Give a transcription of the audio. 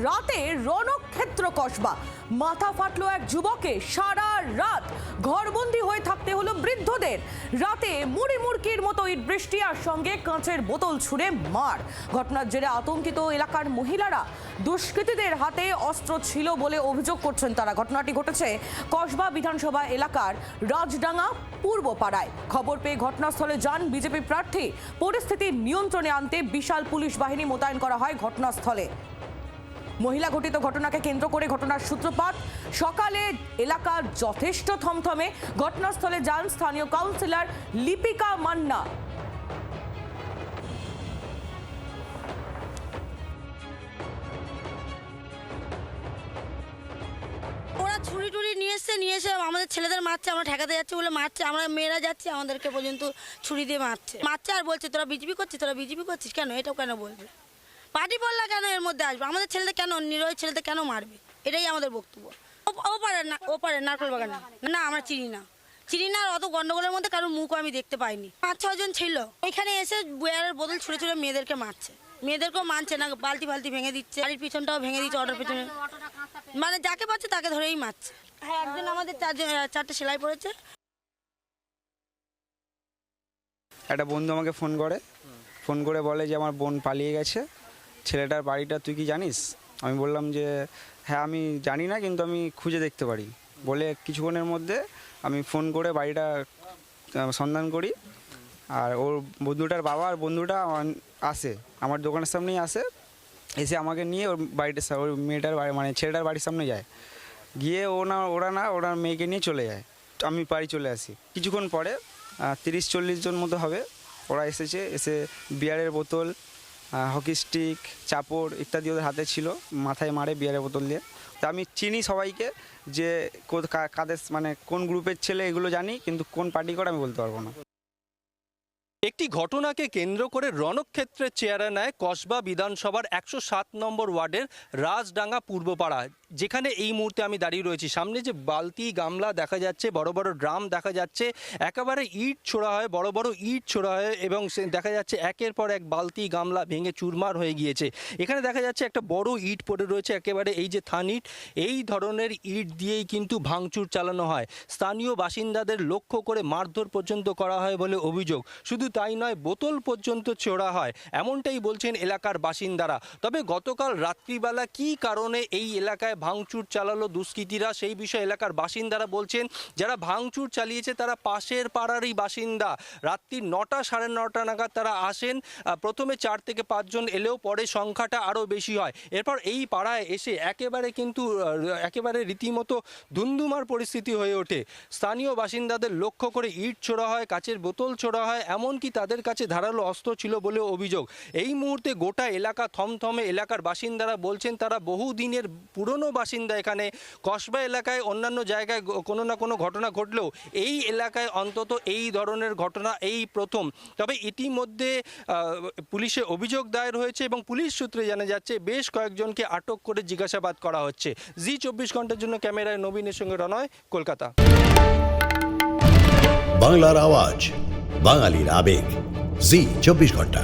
রাতে রণক্ষেত্র কসবা, মাথা ফাটলো এক যুবকে, সারা রাত ঘরবন্দি হয়ে থাকতে হলো বৃদ্ধদের। রাতে মুড়ি মুড়কির মতো ইট বৃষ্টি আর সঙ্গে কাঁচের বোতল ছুঁড়ে মার। ঘটনার জেরে আতঙ্কিত এলাকার মহিলারা। দুষ্কৃতীদের হাতে অস্ত্র ছিল বলে অভিযোগ করছেন তারা। ঘটনাটি ঘটেছে কসবা বিধানসভা এলাকার রাজডাঙ্গা পূর্ব পাড়ায়। খবর পেয়ে ঘটনাস্থলে যান বিজেপি প্রার্থী। পরিস্থিতি নিয়ন্ত্রণে আনতে বিশাল পুলিশ বাহিনী মোতায়েন করা হয় ঘটনাস্থলে। মহিলা ঘটিত ঘটনাকে কেন্দ্র করে ঘটনার সূত্রপাত। সকালে এলাকা যথেষ্ট থমথমে। ঘটনাস্থলে যান স্থানীয় কাউন্সিলর লিপিকা মান্না। ওরা ছুরি টুরি নিয়ে এসে আমাদের ছেলেদের মারছে, আমরা ঠেকাতে যাচ্ছি বলে মারছে, আমরা মেয়েরা যাচ্ছি আমাদেরকে পর্যন্ত ছুরি দিয়ে মারছে আর বলছে তোরা বিজেপি করছিস কেন? এটাও কেন বলবে? পার্টি পড়লা কেন এর মধ্যে আসবে? আমাদের ছেলেদের কেন, নিরীহ ছেলেদের কেন মারবে? এটাই আমাদের বক্তব্য। ও পারে নারকেল বাগান না, আমরা চিনি না। আর অত গন্ডগোলের মধ্যে কারোর মুখও আমি দেখতে পাইনি। 5-6 জন ছিল এখানে এসে বয়ারের বোতল ছুঁড়ে মেয়েদেরকে মারছে। মেয়েদেরকেও মানছে না, বালতি ভেঙে দিচ্ছে, গাড়ির পিছনটাও ভেঙে দিচ্ছে, অটোর পিছনে, মানে যাকে পাচ্ছে তাকে ধরেই মারছে। হ্যাঁ, একজন আমাদের 4টে সেলাই পড়েছে। একটা বন্ধু আমাকে ফোন করে বলে যে আমার বোন পালিয়ে গেছে, ছেলেটার বাড়িটা তুই কি জানিস? আমি বললাম যে হ্যাঁ আমি জানি না, কিন্তু আমি খুঁজে দেখতে পারি বলে কিছুক্ষণের মধ্যে আমি ফোন করে বাড়িটা সন্ধান করি। আর ওর বন্ধুটার বাবা আর বন্ধুটা আসে, আমার দোকানের সামনেই এসে আমাকে নিয়ে ওর বাড়িটা, ওর মেয়েটার বাড়ি মানে ছেলেটার বাড়ির সামনে যায়। গিয়ে ওরা মেয়েকে নিয়ে চলে যায়। আমি বাড়ি চলে আসি। কিছুক্ষণ পরে 30-40 জন মতো হবে। ওরা এসে বিয়ারের বোতল, হকি স্টিক, চাপড় ইত্যাদি ওদের হাতে ছিল, মাথায় মারে বিয়ারের বোতল দিয়ে। তা আমি চিনি সবাইকে, যে কাদের মানে কোন গ্রুপের ছেলে এগুলো জানি, কিন্তু কোন পার্টি করে আমি বলতে পারবো না। একটি ঘটনাকে কেন্দ্র করে রণক্ষেত্রের চেহারা নেয় কসবা বিধানসভার 107 নম্বর ওয়ার্ডের রাজডাঙ্গা পূর্বপাড়া, যেখানে এই মুহূর্তে আমি দাঁড়িয়ে রয়েছি। সামনে যে বালতি গামলা দেখা যাচ্ছে, বড় বড় ড্রাম দেখা যাচ্ছে, একেবারে ইট ছোড়া হয়, বড় বড় ইট ছোড়া হয়, এবং দেখা যাচ্ছে একের পর এক বালতি গামলা ভেঙে চুরমার হয়ে গিয়েছে। এখানে দেখা যাচ্ছে একটা বড় ইট পড়ে রয়েছে, একেবারে এই যে থান ইট, এই ধরনের ইট দিয়েই কিন্তু ভাঙচুর চালানো হয়। স্থানীয় বাসিন্দাদের লক্ষ্য করে মারধর পর্যন্ত করা হয় বলে অভিযোগ। শুধু তাই নয়, বোতল পর্যন্ত ছোড়া হয়, এমনটাই বলছেন এলাকার বাসিন্দারা। তবে গতকাল রাত্রিবেলা কি কারণে এই এলাকায় ভাঙচুর চালালো দুষ্কৃতীরা, সেই বিষয়ে এলাকার বাসিন্দারা বলছেন, যারা ভাঙচুর চালিয়েছে তারা পাশের পাড়ারই বাসিন্দা। রাত্রি 9টা সাড়ে 9টা নাগাদ তারা আসেন। প্রথমে 4 থেকে 5 জন এলেও পরে সংখ্যাটা আরও বেশি হয়। এরপর এই পাড়ায় এসে একেবারে রীতিমতো ধুন্ধুমার পরিস্থিতি হয়ে ওঠে। স্থানীয় বাসিন্দাদের লক্ষ্য করে ইট ছোড়া হয়, কাচের বোতল ছোড়া হয়, এমনকি তাদের কাছে ধারালো অস্ত্র ছিল বলেও অভিযোগ। এই মুহূর্তে গোটা এলাকা থমথমে। এলাকার বাসিন্দারা বলছেন তারা বহুদিনের পুরনো বাসিন্দা। এখানে কসবা এলাকায় অন্যান্য জায়গায় কোনো না কোনো ঘটনা ঘটলেও এই এলাকায় অন্তত এই ধরনের ঘটনা এই প্রথম। তবে ইতিমধ্যে পুলিশে অভিযোগ দায়ের হয়েছে এবং পুলিশ সূত্রে জানা যাচ্ছে বেশ কয়েকজনকে আটক করে জিজ্ঞাসাবাদ করা হচ্ছে। জি 24 ঘন্টার জন্য ক্যামেরায় নবীনের সঙ্গে রনয়, কলকাতা। বাংলার আওয়াজ, বাঙালির আবেগ, জি 24 ঘন্টা।